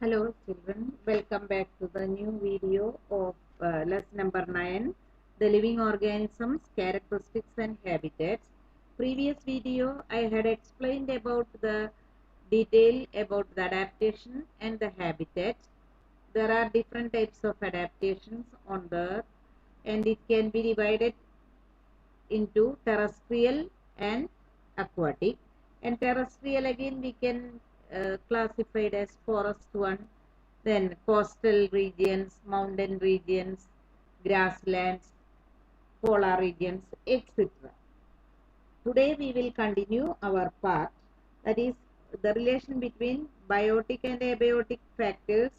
Hello children, welcome back to the new video of lesson number 9, the living organisms, characteristics and habitats. Previous video I had explained about the detail about the adaptation and the habitat. There are different types of adaptations on the earth and it can be divided into terrestrial and aquatic. And terrestrial again we can classify it as forest one, then coastal regions, mountain regions, grasslands, polar regions, etc. Today we will continue our part, that is the relation between biotic and abiotic factors,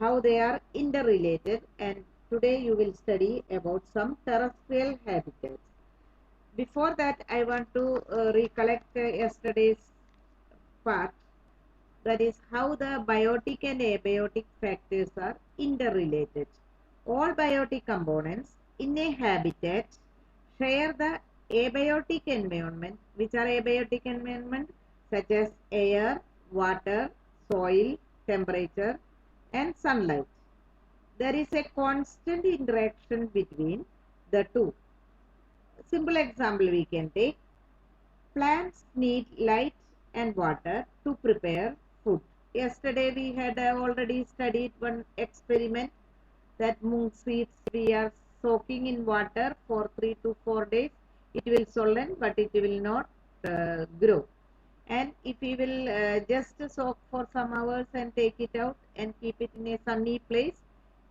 how they are interrelated, and today you will study about some terrestrial habitats. Before that, I want to recollect yesterday's part, that is how the biotic and abiotic factors are interrelated. All biotic components in a habitat share the abiotic environment. Which are abiotic environment? Such as air, water, soil, temperature and sunlight. There is a constant interaction between the two. Simple example we can take. Plants need light and water to prepare food. Yesterday we had already studied one experiment that mung seeds we are soaking in water for 3 to 4 days. It will swollen but it will not grow. And if we will just soak for some hours and take it out and keep it in a sunny place,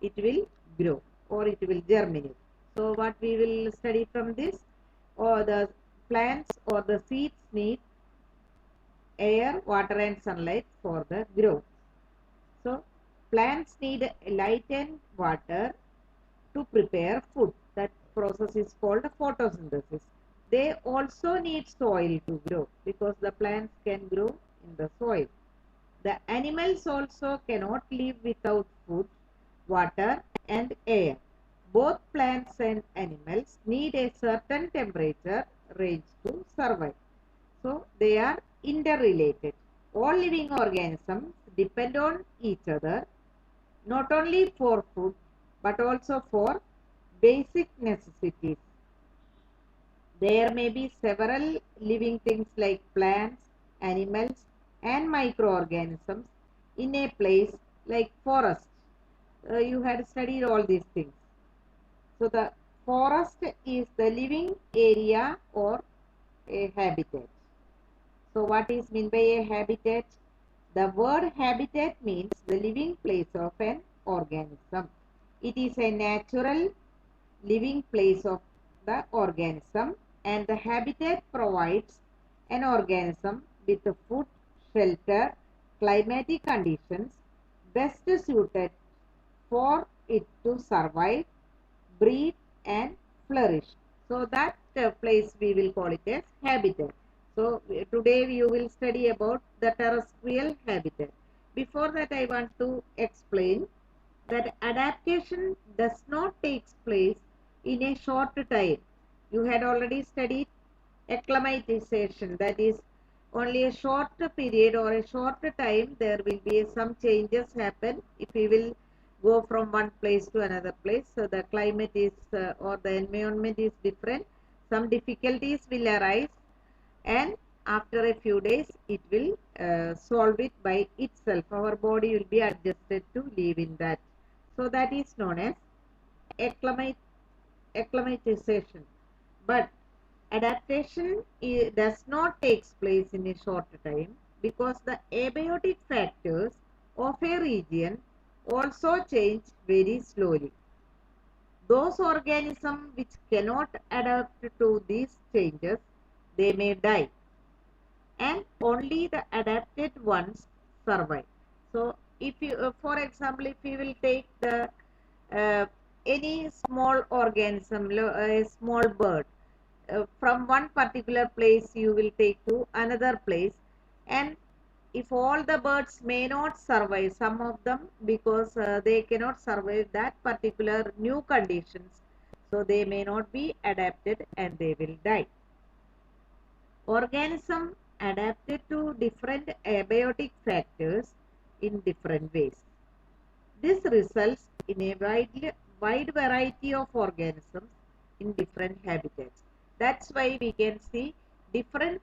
it will grow or it will germinate. So what we will study from this, or the plants or the seeds need air, water and sunlight for the growth. So plants need light and water to prepare food. That process is called photosynthesis. They also need soil to grow because the plants can grow in the soil. The animals also cannot live without food, water and air. Both plants and animals need a certain temperature range to survive. So they are interrelated. All living organisms depend on each other not only for food but also for basic necessities. There may be several living things like plants, animals and microorganisms in a place like forest. You had studied all these things. So the forest is the living area or a habitat. So what is meant by a habitat? The word habitat means the living place of an organism. It is a natural living place of the organism, and the habitat provides an organism with the food, shelter, climatic conditions best suited for it to survive, breed and flourish. So that place we will call it as habitat. So today you will study about the terrestrial habitat. Before that I want to explain that adaptation does not take place in a short time. You had already studied acclimatization, that is only a short period or a short time there will be some changes happen if we will go from one place to another place. So the climate is or the environment is different. Some difficulties will arise and after a few days it will solve it by itself. Our body will be adjusted to live in that. So that is known as acclimatization. But adaptation does not take place in a short time because the abiotic factors of a region also change very slowly. Those organisms which cannot adapt to these changes, they may die and only the adapted ones survive. So if you, for example, if you will take the uh, any small organism, a small bird, from one particular place you will take to another place, and if all the birds may not survive, some of them, because they cannot survive that particular new conditions, so they may not be adapted and they will die. Organisms adapted to different abiotic factors in different ways. This results in a wide variety of organisms in different habitats. That's why we can see different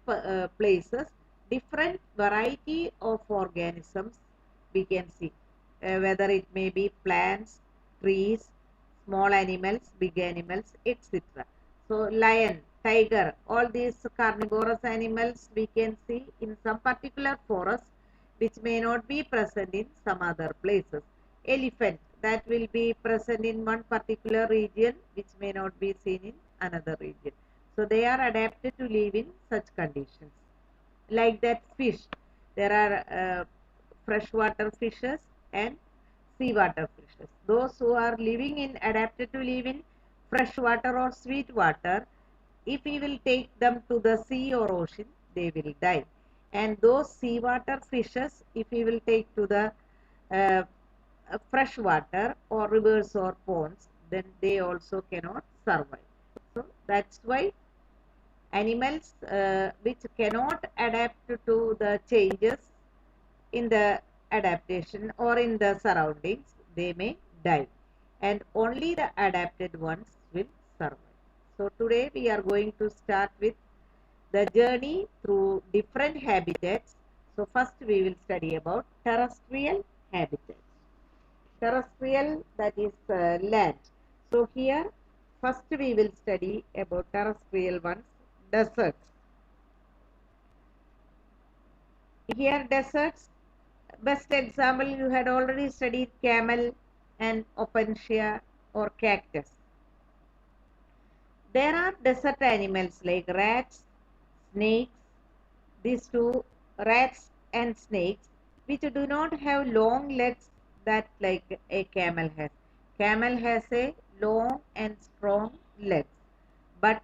places, different variety of organisms we can see, whether it may be plants, trees, small animals, big animals, etc. So lion, tiger, all these carnivorous animals we can see in some particular forest which may not be present in some other places. Elephant, that will be present in one particular region which may not be seen in another region. So they are adapted to live in such conditions. Like that fish, there are freshwater fishes and seawater fishes. Those who are living in adapted to live in freshwater or sweet water, if we will take them to the sea or ocean, they will die. And those seawater fishes, if we will take to the uh, fresh water or rivers or ponds, then they also cannot survive. So that's why animals which cannot adapt to the changes in the adaptation or in the surroundings, they may die, and only the adapted ones will survive. So today we are going to start with the journey through different habitats. So first we will study about terrestrial habitats. Terrestrial, that is land. So here first we will study about terrestrial ones, deserts. Here deserts, best example you had already studied camel and opuntia or cactus. There are desert animals like rats, snakes, these two, rats and snakes, which do not have long legs that like a camel has. Camel has a long and strong legs, but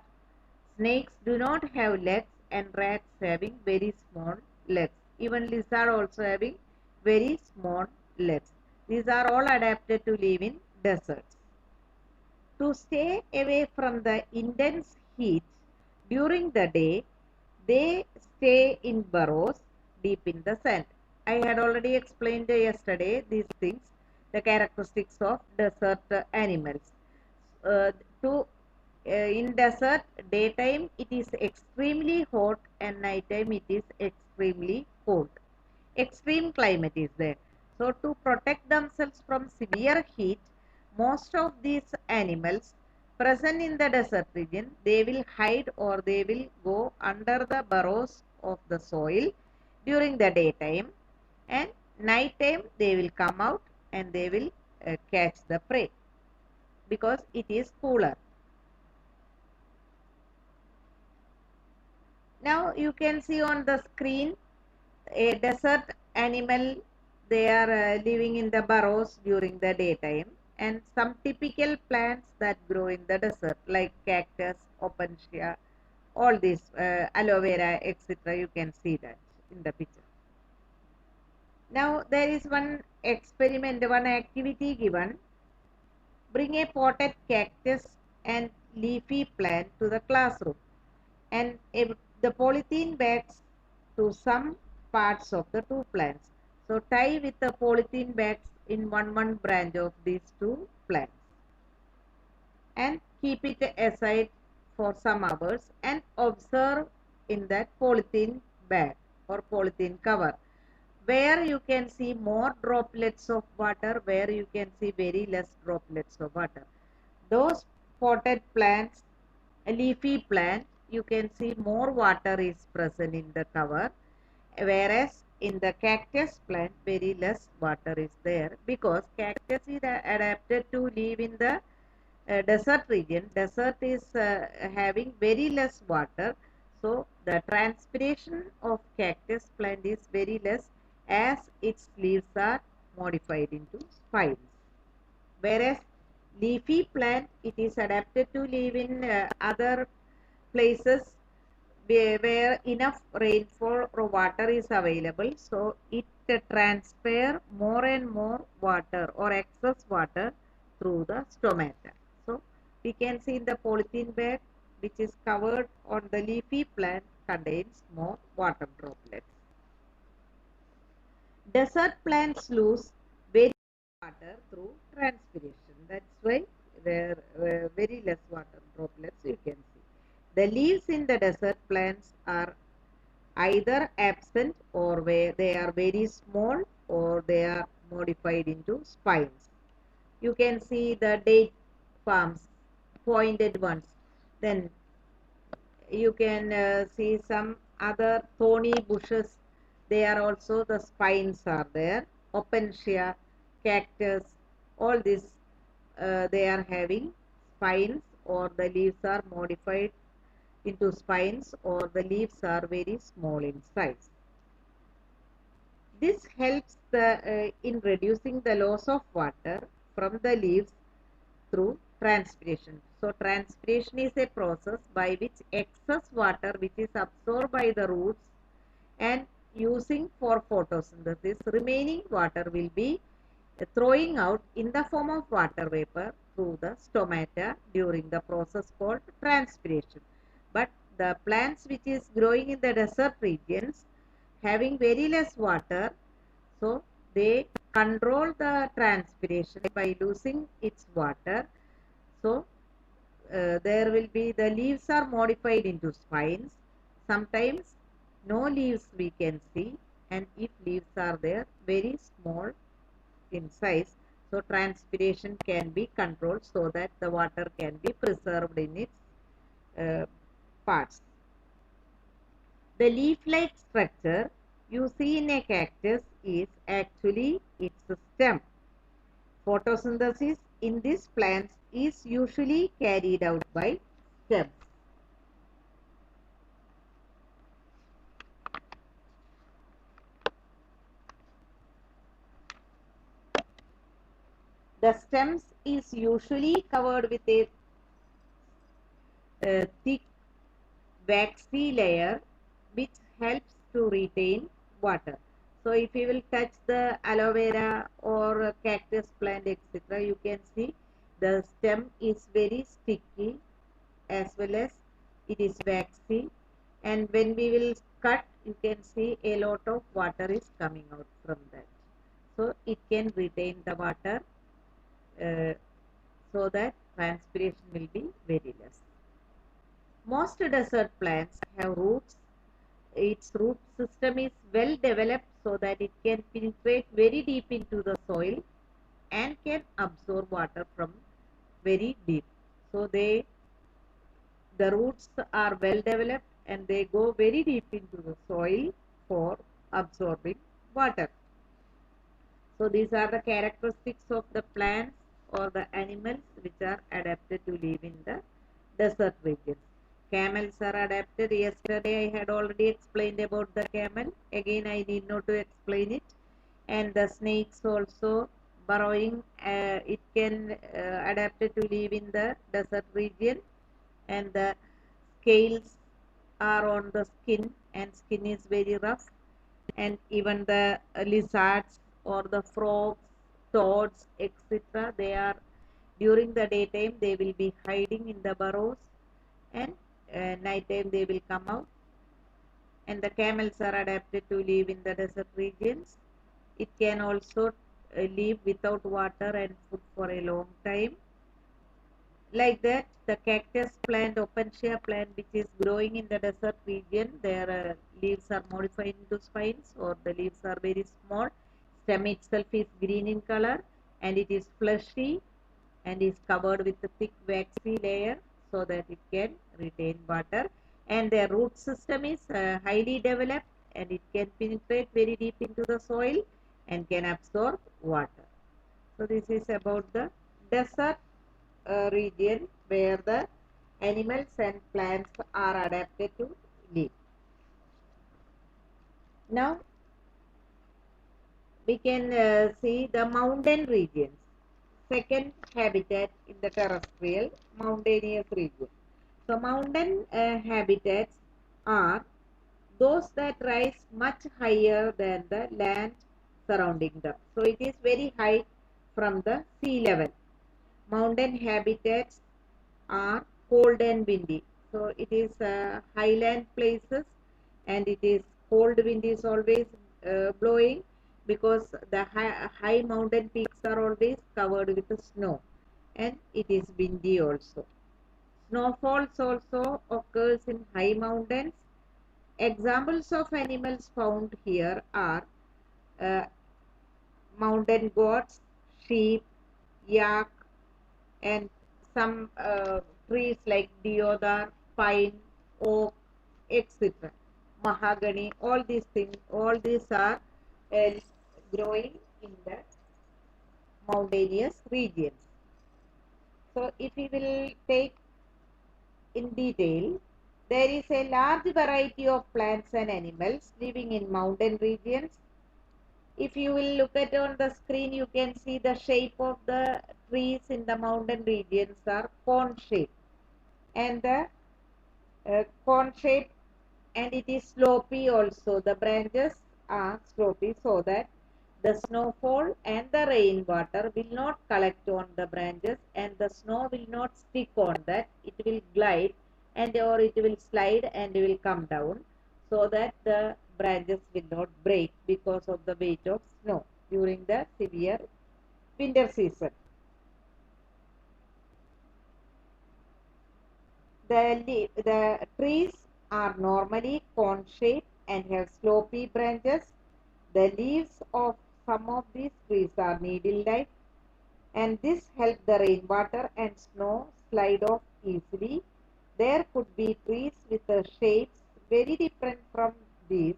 snakes do not have legs, and rats having very small legs. Even lizard also having very small legs. These are all adapted to live in deserts. To stay away from the intense heat during the day, they stay in burrows deep in the sand. I had already explained yesterday these things, the characteristics of desert animals. To In desert, daytime it is extremely hot and nighttime it is extremely cold. Extreme climate is there. So to protect themselves from severe heat, most of these animals present in the desert region, they will hide or they will go under the burrows of the soil during the daytime, and nighttime they will come out and they will catch the prey because it is cooler. Now you can see on the screen a desert animal. They are living in the burrows during the daytime, and some typical plants that grow in the desert like cactus, opuntia, all these aloe vera, etc. You can see that in the picture. Now there is one experiment, one activity given. Bring a potted cactus and leafy plant to the classroom, and the polythene bags to some parts of the two plants. So tie with the polythene bags in one branch of these two plants and keep it aside for some hours and observe in that polythene bag or polythene cover, where you can see more droplets of water, where you can see very less droplets of water. Those potted plants, a leafy plant, you can see more water is present in the cover, whereas in the cactus plant very less water is there, because cactus is adapted to live in the desert region. Desert is having very less water, so the transpiration of cactus plant is very less as its leaves are modified into spines, whereas leafy plant, it is adapted to live in other places where enough rainfall or water is available, so it transfer more and more water or excess water through the stomata. So we can see in the polythene bag which is covered on the leafy plant contains more water droplets. Desert plants lose very water through transpiration. That's why there are very less water droplets you can see. The leaves in the desert plants are either absent or where they are very small or they are modified into spines. You can see the date palms, pointed ones. Then you can see some other thorny bushes. They are also the spines are there. Opensia, cactus, all this they are having spines or the leaves are modified into spines or the leaves are very small in size. This helps in reducing the loss of water from the leaves through transpiration. So transpiration is a process by which excess water which is absorbed by the roots and using for photosynthesis, remaining water will be throwing out in the form of water vapor through the stomata during the process called transpiration. But the plants which is growing in the desert regions having very less water, so they control the transpiration by losing its water. So there will be the leaves are modified into spines. Sometimes no leaves we can see, and if leaves are there, very small in size. So transpiration can be controlled so that the water can be preserved in its parts. The leaf-like structure you see in a cactus is actually its stem. Photosynthesis in these plants is usually carried out by stems. The stems is usually covered with a thick waxy layer which helps to retain water. So if you will touch the aloe vera or cactus plant etc., you can see the stem is very sticky as well as it is waxy, and when we will cut you can see a lot of water is coming out from that. So it can retain the water uh, so that transpiration will be very less. Most desert plants have roots. Its root system is well developed so that it can penetrate very deep into the soil and can absorb water from very deep. So the roots are well developed and they go very deep into the soil for absorbing water. So these are the characteristics of the plants or the animals which are adapted to live in the desert regions. Camels are adapted. Yesterday I had already explained about the camel. Again I need not to explain it. And the snakes also burrowing, it can adapted to live in the desert region, and the scales are on the skin and skin is very rough, and even the lizards or the frogs, toads, etc., they are during the daytime they will be hiding in the burrows, and night time they will come out. And the camels are adapted to live in the desert regions. It can also live without water and food for a long time. Like that, the cactus plant, Opensia plant, which is growing in the desert region, their leaves are modified into spines or the leaves are very small. Stem itself is green in color and it is fleshy and is covered with a thick waxy layer so that it can retain water. And their root system is highly developed and it can penetrate very deep into the soil and can absorb water. So this is about the desert region where the animals and plants are adapted to live. Now we can see the mountain regions, second habitat in the terrestrial mountainous region. So mountain habitats are those that rise much higher than the land surrounding them. So it is very high from the sea level. Mountain habitats are cold and windy. So it is highland places and it is cold wind is always blowing, because the high mountain peaks are always covered with snow, and it is windy also. Snowfalls also occurs in high mountains. Examples of animals found here are uh, mountain goats, sheep, yak, and some trees like deodar, pine, oak, etc. Mahogany, all these things, all these are uh, growing in the mountainous regions. So if we will take in detail, there is a large variety of plants and animals living in mountain regions. If you will look at on the screen, you can see the shape of the trees in the mountain regions are cone shape, and the cone shape, and it is slopy also. The branches are slopy so that the snowfall and the rainwater will not collect on the branches, and the snow will not stick on that. It will glide, and or it will slide and will come down, so that the branches will not break because of the weight of snow during the severe winter season. The trees are normally cone shaped and have slopy branches. The leaves of some of these trees are needle-like, and this helps the rainwater and snow slide off easily. There could be trees with shapes very different from these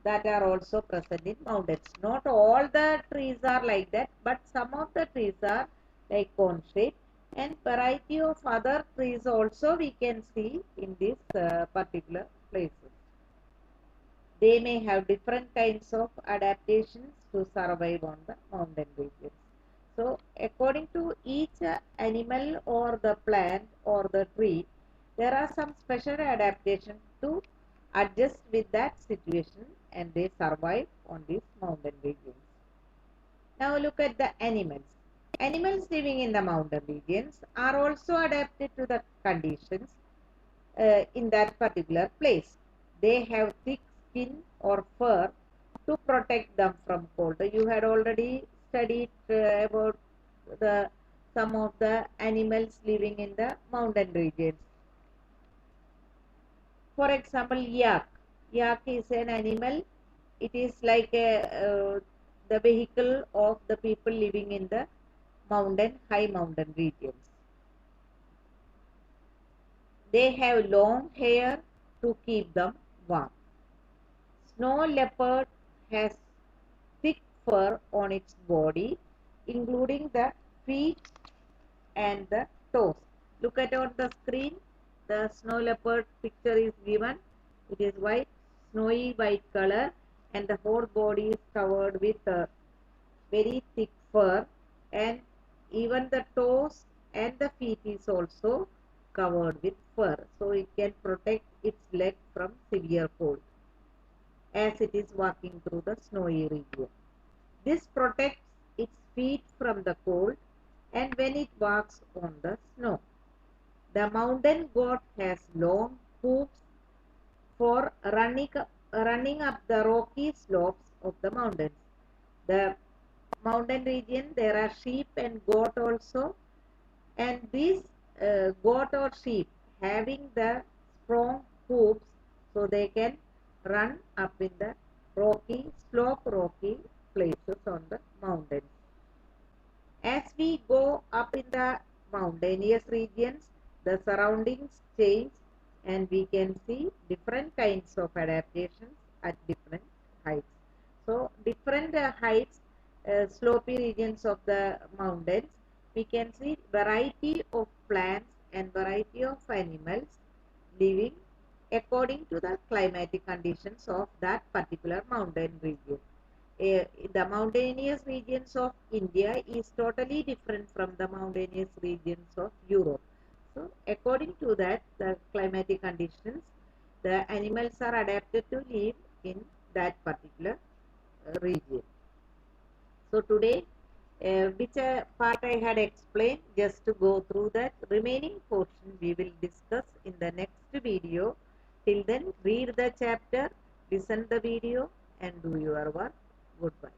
that are also present in mountains. Not all the trees are like that, but some of the trees are like cone shape, and variety of other trees also we can see in this particular places. They may have different kinds of adaptations to survive on the mountain regions. So according to each animal or the plant or the tree, there are some special adaptations to adjust with that situation, and they survive on these mountain regions. Now look at the animals. Animals living in the mountain regions are also adapted to the conditions in that particular place. They have thick skin or fur to protect them from cold. You had already studied about the some of the animals living in the mountain regions. For example, yak. Yak is an animal. It is like the vehicle of the people living in the high mountain regions. They have long hair to keep them warm. Snow leopard has thick fur on its body, including the feet and the toes. Look at on the screen. The snow leopard picture is given. It is white, snowy white color, and the whole body is covered with very thick fur, and even the toes and the feet is also covered with fur, so it can protect its leg from severe cold as it is walking through the snowy region. This protects its feet from the cold and when it walks on the snow. The mountain goat has long hooves for running up the rocky slopes of the mountains. The mountain region, there are sheep and goat also, and these goat or sheep having the strong hooves, so they can run up in the rocky places on the mountains. As we go up in the mountainous regions, the surroundings change, and we can see different kinds of adaptations at different heights. So different heights, slopy regions of the mountains, we can see variety of plants and variety of animals living according to the climatic conditions of that particular mountain region. The mountainous regions of India is totally different from the mountainous regions of Europe. So according to that, the climatic conditions, the animals are adapted to live in that particular region. So today, which part I had explained, just to go through that. Remaining portion we will discuss in the next video. Till then, read the chapter, listen the video, and do your work. Goodbye.